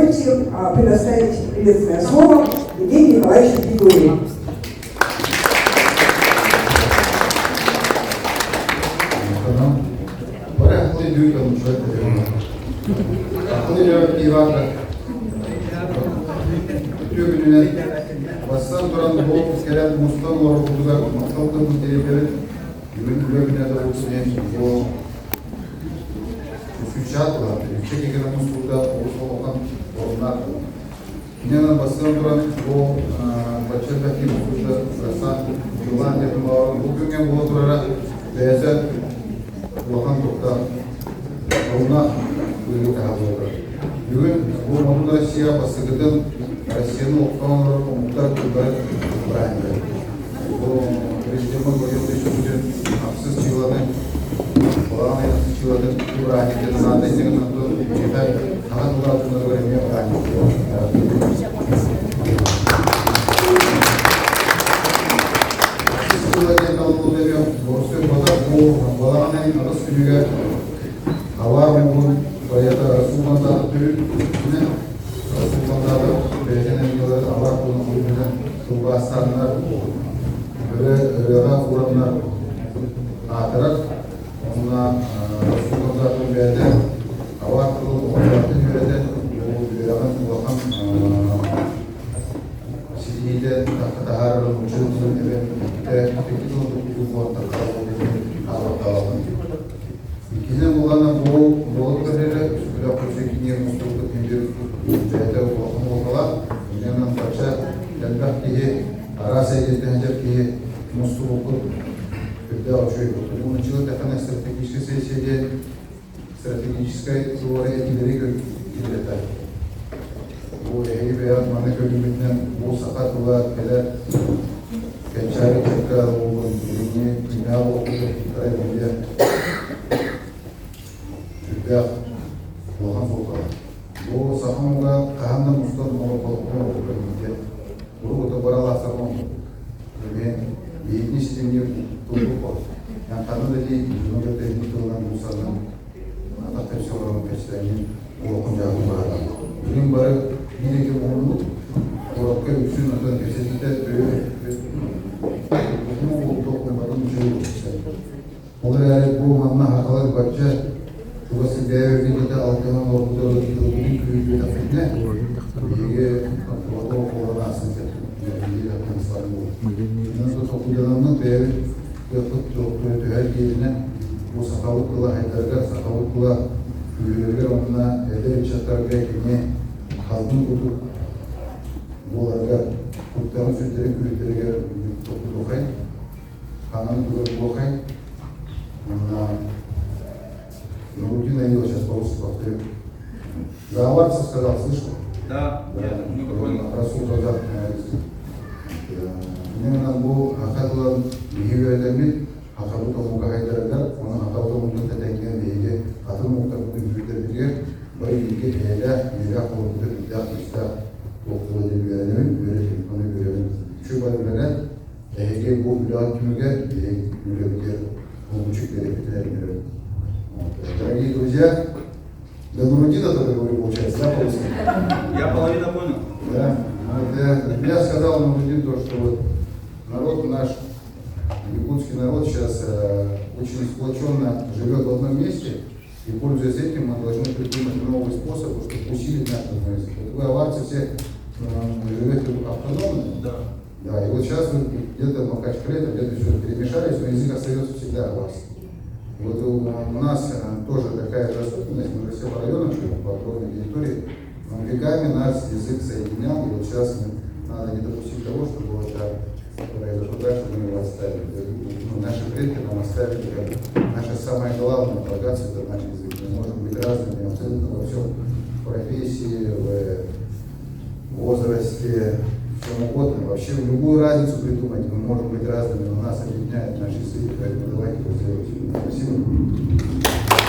позвольте предоставить приветственное слово Евгению Николаевичу Григорьеву. Бассан туран болып келеді мұстан оры бұлға мақталды мұнтеребері үйін үлігіне де өксінен бұл үсүчат болады. Үсче кекені мұстылда осы оған орындар. Иненен бассан туран бұл бачырдаки мұстылда бассан жылан детін бауырын бұл күнген бұл тұрара бәйзі оған тоқта орына үлгі қағыз olur. Бүгін бұл маңында Россия басығыдың Россияның оқытуын ұмықтар күлбәрі бұрайынды. Бұл президентің көрген үшін ақсыз чиладың, олаған айнақсыз чиладың бұрайынды. Нағдай деген ұмытын жетай қаған ұлғатында көреме бұрайынды. Ақсыз чиладың қалып өтемем, орыстың болаған айын ұрыс күніге авар мұғын Поэта Расулмандағы түрін Расулмандағы бәйден әмелері авар қолын көрмеген тұлға астарынар үріға ұранар атырық онына Расулмандағы бәйден авар қолын ұранатын өреді үріған ұлақан сидейді тақтағарырын ұшырын Ikizden bulana bol kararı, üstüde projekiye mutluluk temdir cahide olmalar. İnanın parça denbak ki arasa yetenecek ki mutluluk bir de açıyor. Bunun için de hani stratejik doğru etkileri götürür. Bu eğri veya manevra bölümünden bu sakat olan kadar kençari tekrar olan birini dünya okudu karayoluya Türk'te olan sokağı. Bu sahamda kahanda mustar monokoluktan oldu. Bunu da baralar sarmam. Ve yeni sistemde tutuldu var. Yani kadın dedi bunun teknik olan mustarın atak personelin peşlerinin okunacağı var. Bunun barı bir iki oldu. Orada üçün adı kesinlikle böyle bu toplumların çoğu işte. Onlar bu manna hakalar bakça Burası değerli de altından ortada olduğu büyük bir tafetine bilgi olan aslında bilgi yapmasları bu. Nasıl toplumlarının değerli yapıp doktoru her yerine bu sakalıkla haydarlar sakalıkla ürünler onunla eder çatar belki halkın kutu bularga kurtarın sütleri kürükleri topu dokay kanan kuru dokay Нурудин Анил сейчас по-русски повторю. Заварцев сказал, слышал? Да, Расул Казак. Мен бұл хақатылан егеуерлермен хақабыт олуға қайдардар, оның атауда мұнды тәтәңген бейге атын мұқтарының жүрдердерге бір елге елі қолымды үддақ үстақ оқуы деп үйренемін, үйретіп оны үйренемін. Şu bölümlere EHG bu mülahat kümüge mülahat bu buçuk verebilirler. Дорогие друзья, до Нурудина только говорю, получается, да, по-русски? Я половину понял. Да. Вот, я сказал Нурудин то, что вот народ наш, якутский народ сейчас очень сплоченно живет в одном месте, и пользуясь этим мы должны придумать новый способ, чтобы усилить наш язык. Вот вы, аварцы, все живете автономно. Да. Да, и вот сейчас вы где-то в Макачкале, где-то все перемешались, но язык остается всегда аварский. Вот у нас тоже такая же особенность, мы же все по районам живем, по огромной территории, но веками нас язык соединял, и вот сейчас надо не допустить того, чтобы вот произошло так, чтобы мы его оставили. Ну, наши предки нам оставили, наша самая главная богатство – это наш язык. Мы можем быть разными абсолютно во всем, в профессии, в возрасте, в чем угодно. Вообще в любую разницу придумать мы можем быть разными, но нас объединяет наш язык, поэтому давайте его сделать. Спасибо.